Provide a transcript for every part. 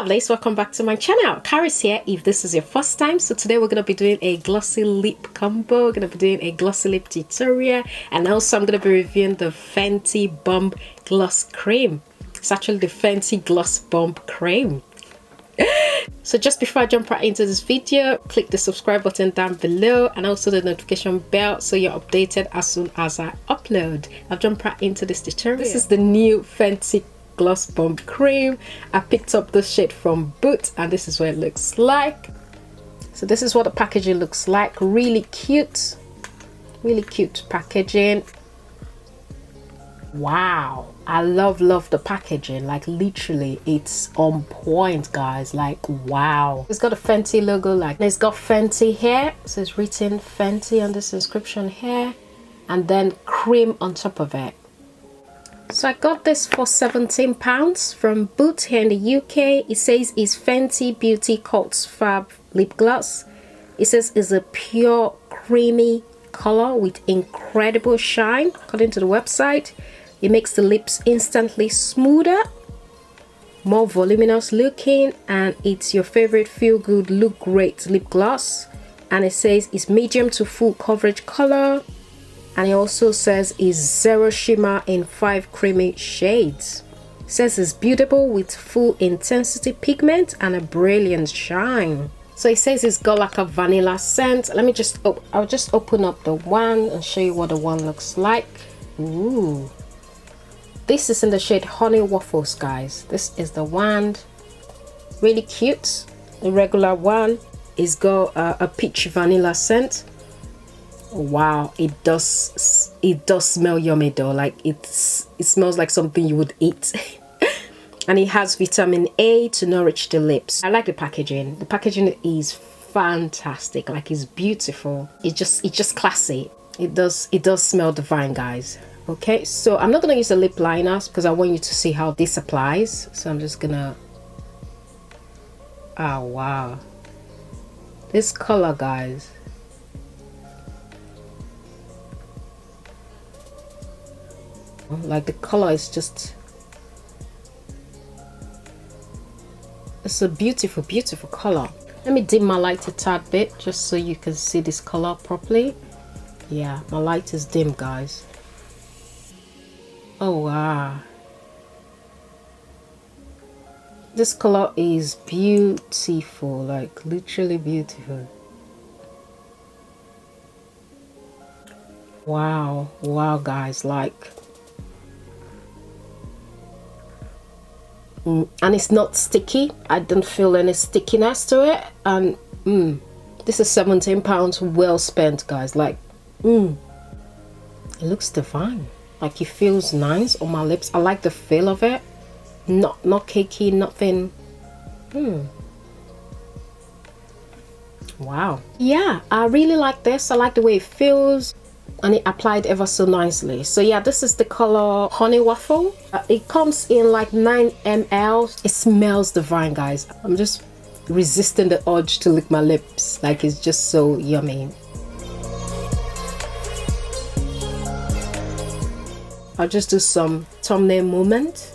lovelies, welcome back to my channel. Karis here if this is your first time. So today we're going to be doing a glossy lip combo. We're going to be doing a glossy lip tutorial, and also I'm going to be reviewing the Fenty Bomb Gloss Cream. It's actually the Fenty Gloss Bomb Cream. So just before I jump right into this video, click the subscribe button down below and also the notification bell so you're updated as soon as I upload. I've jumped right into this tutorial. This is the new Fenty Gloss Bomb Cream. I picked up this shade from Boots and this is what it looks like. So this is what the packaging looks like. Really cute packaging. Wow, I love the packaging. Like literally it's on point, guys. Like wow, it's got a Fenty logo, like it's got Fenty here, so it's written Fenty on this inscription here, and then cream on top of it. So I got this for £17 from Boots here in the UK. It says it's Fenty Beauty Cults Fab Lip Gloss. It says it's a pure creamy color with incredible shine. According to the website, it makes the lips instantly smoother, more voluminous looking, and it's your favorite feel good, look great lip gloss. And it says it's medium to full coverage color. And it also says it's zero shimmer in 5 creamy shades. It says it's beautiful with full intensity pigment and a brilliant shine. So it says it's got like a vanilla scent. Let me just, I'll just open up the one and show you what the one looks like. Ooh. This is in the shade Honey Waffles, guys. This is the one. Really cute. The regular one is got a peach vanilla scent. Wow, it does smell yummy though. Like it smells like something you would eat. And it has vitamin A to nourish the lips. I like the packaging. The packaging is fantastic. Like it's beautiful. It's just classy. It does smell divine, guys. Okay, so I'm not gonna use a lip liner because I want you to see how this applies. So I'm just gonna, oh wow, this color, guys. Like the color is just, it's a beautiful color. Let me dim my light a tad bit just so you can see this color properly. Yeah, my light is dim, guys. Oh wow, this color is beautiful, like literally beautiful. Wow, guys, like and it's not sticky. I don't feel any stickiness to it. And this is £17 well spent, guys. Like it looks divine. Like it feels nice on my lips. I like the feel of it. Not cakey, nothing. Wow, yeah, I really like this. I like the way it feels, and it applied ever so nicely. So yeah, this is the color Honey Waffle. It comes in like 9 ml. It smells divine, guys. I'm just resisting the urge to lick my lips. Like it's just so yummy. I'll just do some thumbnail moment.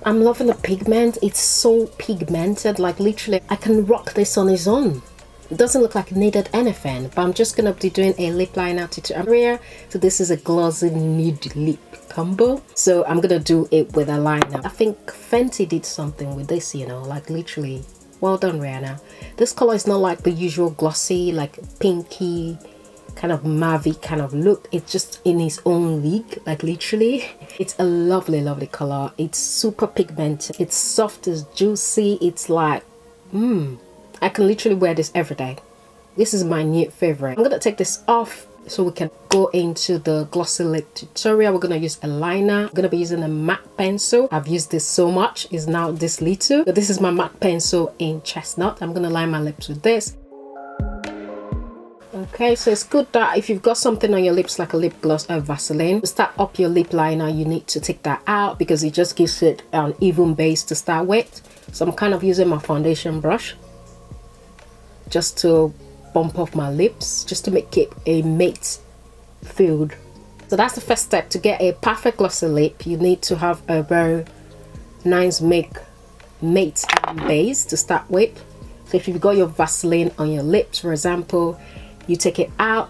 I'm loving the pigment. It's so pigmented, like literally I can rock this on its own. It doesn't look like it needed anything, but I'm just gonna be doing a lip liner tutorial. So this is a Glossy Nude lip combo, so I'm gonna do it with a liner. I think Fenty did something with this, you know, like literally well done, Rihanna. This color is not like the usual glossy, like pinky kind of mauve kind of look. It's just in its own league, like literally. It's a lovely color. It's super pigmented. It's soft, it's juicy. It's like I can literally wear this every day. This is my new favorite. I'm gonna take this off so we can go into the glossy lip tutorial. We're gonna use a liner. I'm gonna be using a MAC pencil. I've used this so much, it's now this little, but this is my MAC pencil in chestnut. I'm gonna line my lips with this. Okay, so it's good that if you've got something on your lips like a lip gloss or Vaseline, to start up your lip liner, you need to take that out because it just gives it an even base to start with. So I'm kind of using my foundation brush just to bump off my lips, just to make it a matte filled So that's the first step. To get a perfect glossy lip, you need to have a very nice matte base to start with. So if you've got your Vaseline on your lips, for example, you take it out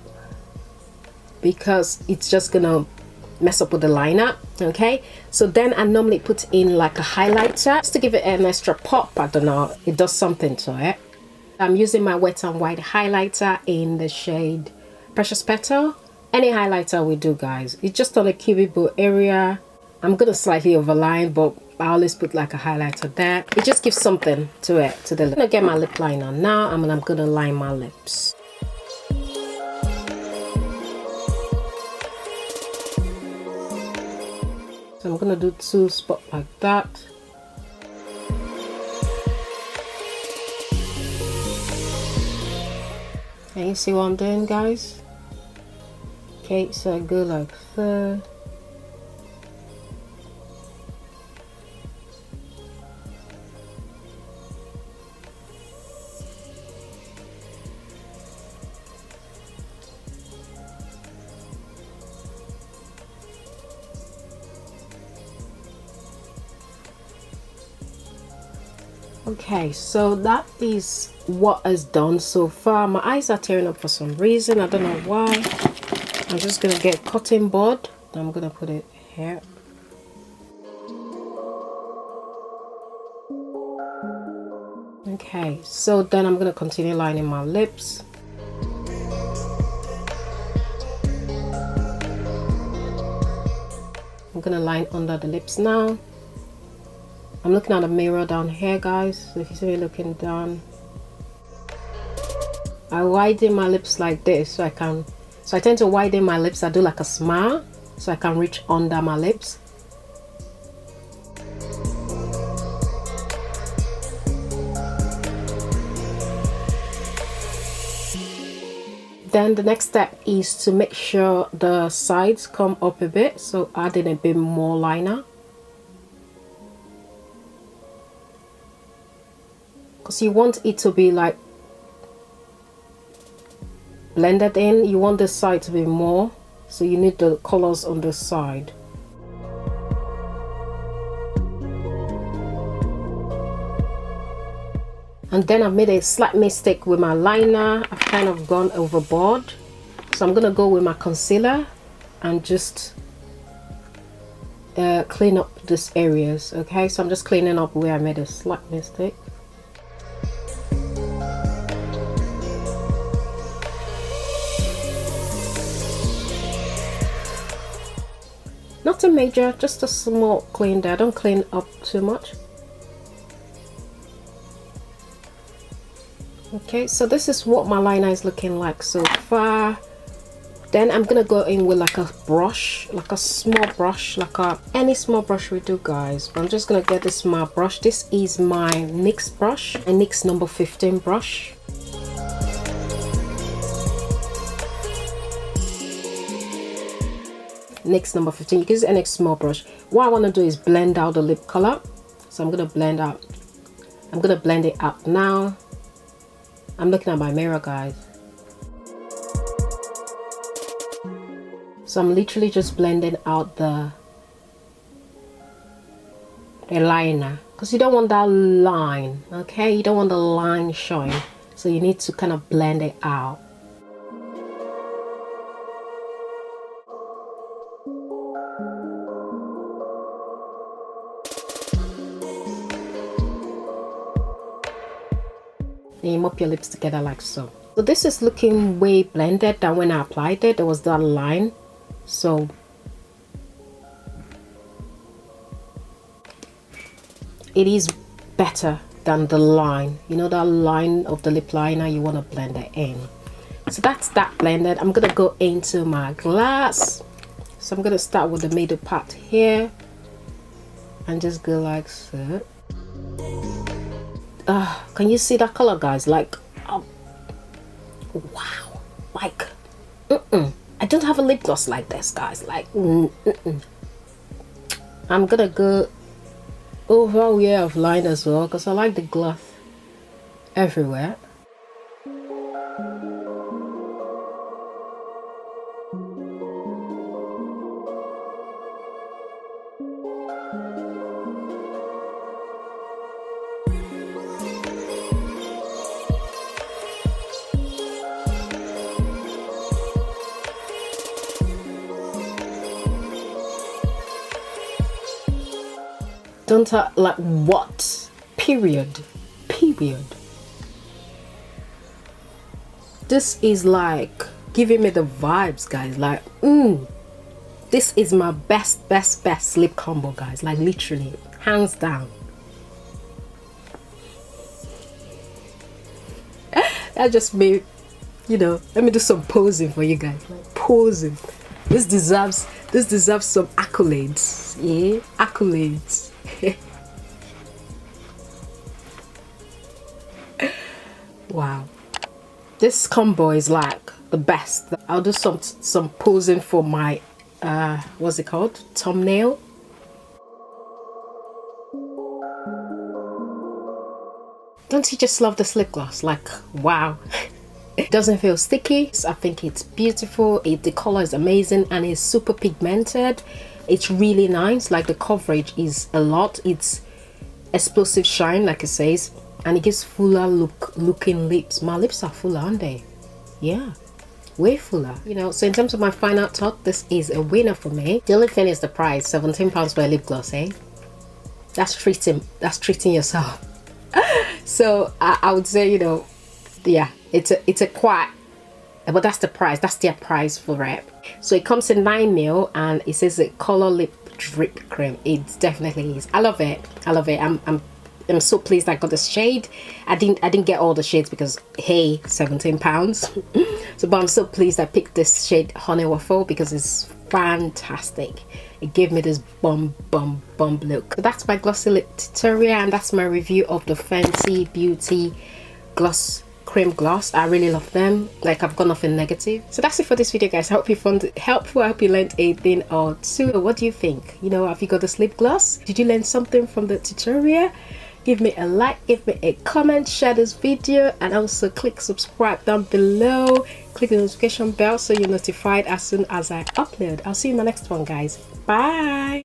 because it's just gonna mess up with the liner. Okay, so then I normally put in like a highlighter just to give it an extra pop. I don't know, it does something to it. I'm using my Wet n White highlighter in the shade Precious Petal. Any highlighter will do, guys. It's just on the cuticle area. I'm gonna slightly overline, but I always put like a highlighter there. It just gives something to it, to the lip. I'm gonna get my lip liner now, and I'm gonna line my lips. So I'm gonna do 2 spots like that. Can you see what I'm doing, guys? Okay, so I go like that. Okay, so that is what is done so far. My eyes are tearing up for some reason. I don't know why. I'm just gonna get cotton bud. I'm gonna put it here. Okay, so then I'm gonna continue lining my lips. I'm gonna line under the lips now. I'm looking at the mirror down here, guys. So if you see me looking down, I widen my lips like this so I tend to widen my lips. I do like a smile so I can reach under my lips. Then the next step is to make sure the sides come up a bit, so adding a bit more liner. Because you want it to be like blended in. You want the side to be more, so you need the colors on the side. And then I've made a slight mistake with my liner. I've kind of gone overboard, so I'm gonna go with my concealer and just clean up these areas. Okay, so I'm just cleaning up where I made a slight mistake. Nothing major, just a small clean there. Don't clean up too much. Okay, so this is what my liner is looking like so far. Then I'm gonna go in with like a brush, like a small brush, any small brush will do, guys. But I'm just gonna get this small brush. This is my NYX brush, a NYX number 15 brush. NYX number 15. You can use any small brush. What I want to do is blend out the lip color. So I'm gonna blend it out now. I'm looking at my mirror, guys. So I'm literally just blending out the liner, because you don't want that line. Okay, you don't want the line showing, so you need to kind of blend it out. And you mop your lips together like so. So this is looking way blended than when I applied it. There was that line, so it is better than the line. You know, that line of the lip liner, you want to blend it in. So that's that blended. I'm gonna go into my glass. So I'm gonna start with the middle part here and just go like so. Can you see that color, guys? Like, wow, like, I don't have a lip gloss like this, guys. Like, I'm gonna go over here of line as well, because I like the gloss everywhere. Don't like what? Period. This is like giving me the vibes, guys. Like, this is my best lip combo, guys. Like, literally, hands down. That just made, you know, let me do some posing for you guys. Like, posing. This deserves some accolades. Yeah, accolades. Wow, this combo is like the best. I'll do some posing for my what's it called, thumbnail. Don't you just love this lip gloss? Like, wow. It doesn't feel sticky. I think it's beautiful. The color is amazing and it's super pigmented. It's really nice. Like, the coverage is a lot. It's explosive shine, like it says, and it gives fuller looking lips. My lips are fuller, aren't they? Yeah, way fuller. You know, so in terms of my final thought, this is a winner for me. The only thing is the price. £17 for a lip gloss, eh? That's treating yourself. So I would say, you know, yeah, it's a quite, but that's the price. That's their price for it. So it comes in 9ml and it says a color lip drip cream. It definitely is. I love it. I love it. I'm so pleased I got this shade. I didn't get all the shades because, hey, £17. So, but I'm so pleased I picked this shade Honey Waffle because it's fantastic. It gave me this bomb look. So that's my glossy lip tutorial, and that's my review of the Fenty Beauty gloss cream gloss. I really love them. Like, I've got nothing negative. So that's it for this video, guys. I hope you found it helpful. I hope you learned a thing or two. What do you think? You know, have you got this lip gloss? Did you learn something from the tutorial? Give me a like, give me a comment, share this video, and also click subscribe down below. Click the notification bell so you're notified as soon as I upload. I'll see you in my next one, guys. Bye.